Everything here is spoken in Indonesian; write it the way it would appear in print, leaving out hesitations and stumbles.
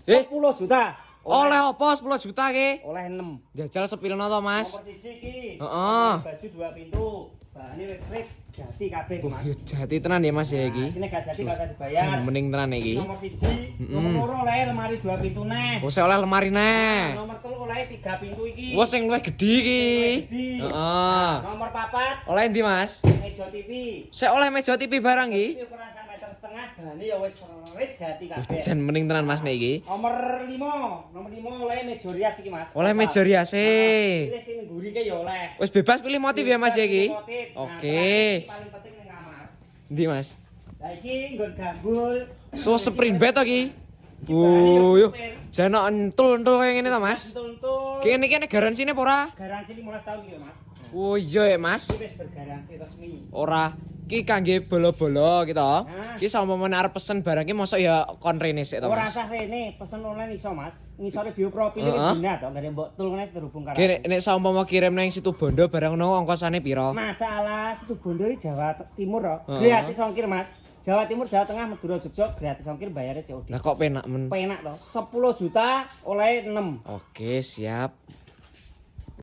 10 juta. Oleh apa 10 juta ki? Oleh 6. Jajal sepilno to, Mas. Nomor 1 ki. Heeh. Baju 2 pintu. Bahane listrik jati kabeh, Oh, Mas. yo jati tenan ya Mas ya iki. Ini gak jati gak usah dibayar. Jan mending tenan iki. Nomor 1, nomor 2 oleh lemari 2 pintu neh. Oh, oleh lemari neh. Nomor 3 oleh 3 pintu iki. Wah, sing luwih gedhi iki. Heeh. Nomor 4 Oleh endi, Mas? meja TV. Sik oleh meja TV barang iki. Iki ukuran 1,5 meter, bahane ya wis serit jati kabeh. Jan mending tenan Mas nek iki. Nomor 5 oleh meja rias iki, Mas. Oleh meja rias e. Pilih sing ngguri ke ya oleh. Wis bebas pilih motif ya Mas ya iki. Motif. Nah, Oke. paling penting ning kamar. Endi, Mas? Lah iki nggon gambul. So sprint bed to iki. Oh, yo. Jan entul-entul kaya ngene to, Mas. Entul-entul. Kene iki garansine apa ora? Garansi 15 tahun iki, Mas. Oh iya ya, Mas. Iki wis bergaransi resmi. Ora. Ki kangge bolo-bolo gitu. Nah. Ki sampamane arep pesen barang ki mosok ya kon rene sik to, Ora Mas. usah rene, pesen online iso, Mas. Ngisore biopropil Heeh. iki dina to, gare mbok tulungne terhubung karo. Ki nek sampama kirim nang situ Bondo barang no ongkosane piro? Masalah situ Bondo iki Jawa Timur to. Heeh. Gratis ongkir, Mas. Jawa Timur, Jawa Tengah, Madura, Jogja gratis ongkir bayarnya COD. Lah kok penak men. Penak to. 10 juta oleh 6. Oke, siap.